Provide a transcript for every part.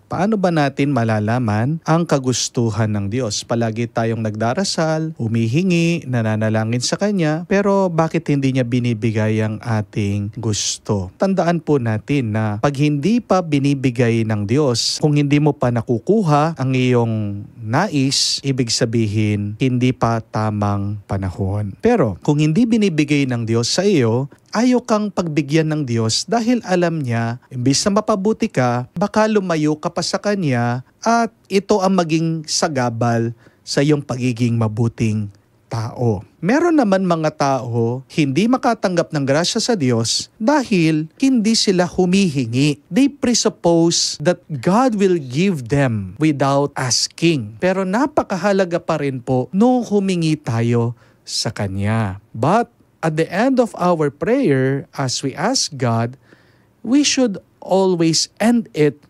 Paano ba natin malalaman ang kagustuhan ng Diyos? Palagi tayong nagdarasal, humihingi, nananalangin sa Kanya, pero bakit hindi niya binibigay ang ating gusto? Tandaan po natin na pag hindi pa binibigay ng Diyos, kung hindi mo pa nakukuha ang iyong nais, ibig sabihin, hindi pa tamang panahon. Pero kung hindi binibigay ng Diyos sa iyo, ayaw kang pagbigyan ng Diyos dahil alam niya, imbis na mapabuti ka, baka lumayo ka pa sa Kanya at ito ang maging sagabal sa iyong pagiging mabuting tao. Meron naman mga tao hindi makatanggap ng grasya sa Diyos dahil hindi sila humihingi. They presuppose that God will give them without asking. Pero napakahalaga pa rin po nung humingi tayo sa Kanya. But at the end of our prayer, as we ask God, we should always end it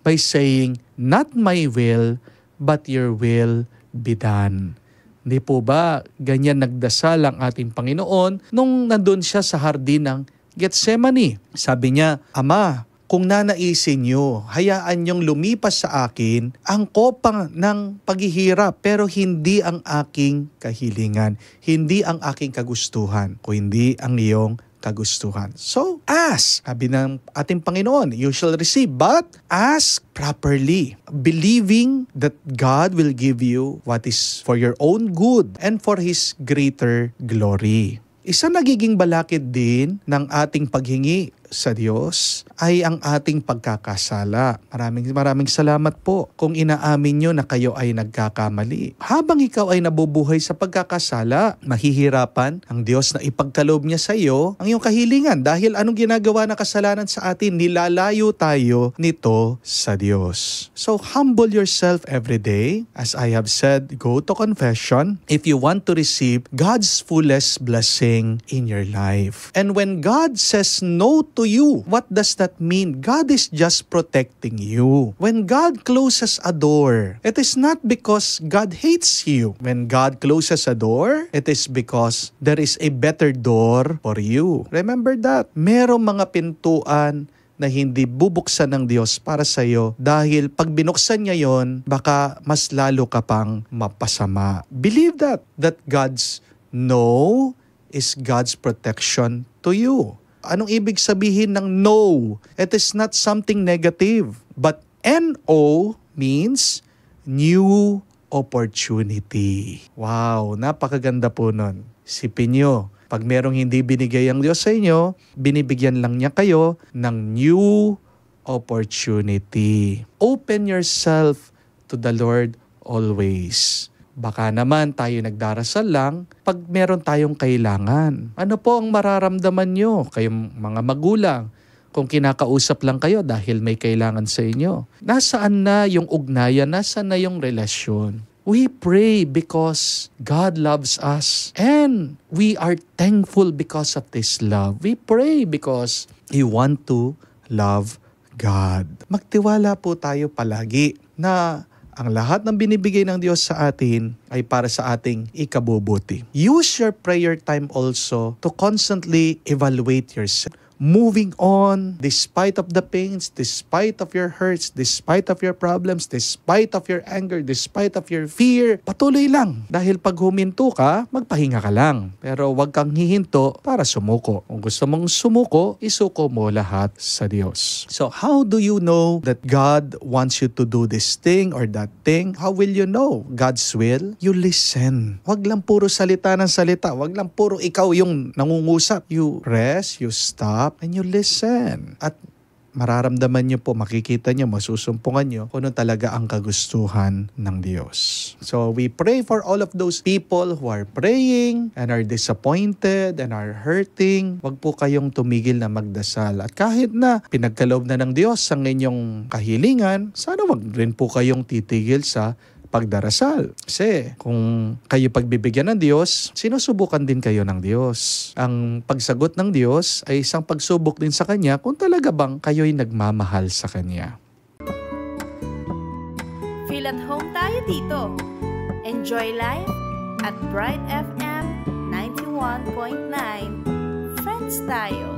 by saying, "Not my will, but your will be done." Hindi po ba ganyan nagdasal ang ating Panginoon nung nandun siya sa hardin ng Getsemani? Sabi niya, "Ama, kung nanaisin niyo, hayaan niyong lumipas sa akin ang kopa ng paghihirap, pero hindi ang aking kahilingan, hindi ang aking kagustuhan, kundi ang iyong kagustuhan." So, ask. Sabi ng ating Panginoon, you shall receive, but ask properly, believing that God will give you what is for your own good and for His greater glory. Isa nagiging balakid din ng ating paghingi sa Diyos ay ang ating pagkakasala. Maraming salamat po kung inaamin nyo na kayo ay nagkakamali. Habang ikaw ay nabubuhay sa pagkakasala, mahihirapan ang Diyos na ipagkaloob niya sa iyo ang iyong kahilingan dahil anong ginagawa na kasalanan sa atin, nilalayo tayo nito sa Diyos. So humble yourself every day. As I have said, go to confession if you want to receive God's fullest blessing in your life. And when God says no to you, what does that mean? God is just protecting you. When God closes a door, it is not because God hates you. When God closes a door, it is because there is a better door for you. Remember that. Merong mga pintuan na hindi bubuksan ng Diyos para sa iyo dahil pag binuksan niya yon, baka mas lalo ka pang mapasama. Believe that God's no is God's protection to you. Anong ibig sabihin ng no? It is not something negative. But NO means new opportunity. Wow, napakaganda po nun. Isipin nyo, pag merong hindi binigay ang Diyos sa inyo, binibigyan lang niya kayo ng new opportunity. Open yourself to the Lord always. Baka naman tayo nagdarasal lang pag meron tayong kailangan. Ano po ang mararamdaman nyo, kayong mga magulang, kung kinakausap lang kayo dahil may kailangan sa inyo? Nasaan na yung ugnayan? Nasaan na yung relasyon? We pray because God loves us and we are thankful because of this love. We pray because we want to love God. Magtiwala po tayo palagi na ang lahat ng binibigay ng Diyos sa atin ay para sa ating ikabubuti. Use your prayer time also to constantly evaluate yourself. Moving on, despite of the pains, despite of your hurts, despite of your problems, despite of your anger, despite of your fear, patuloy lang. Dahil pag huminto ka, magpahinga ka lang. Pero huwag kang hihinto para sumuko. Kung gusto mong sumuko, isuko mo lahat sa Diyos. So how do you know that God wants you to do this thing or that thing? How will you know God's will? You listen. Huwag lang puro salita ng salita. Huwag lang puro ikaw yung nangungusap. You rest, you stop, and you listen. At mararamdaman nyo po, makikita nyo, masusumpungan nyo kung ano talaga ang kagustuhan ng Diyos. So we pray for all of those people who are praying and are disappointed and are hurting. Huwag po kayong tumigil na magdasal. At kahit na pinagkaloob na ng Diyos ang inyong kahilingan, sana wag rin po kayong titigil sa pagdarasal. Kasi kung kayo pagbibigyan ng Diyos, sinusubukan din kayo ng Diyos. Ang pagsagot ng Diyos ay isang pagsubok din sa Kanya kung talaga bang kayo'y nagmamahal sa Kanya. Feel at home tayo dito. Enjoy life at Bright FM 91.9. Friends tayo.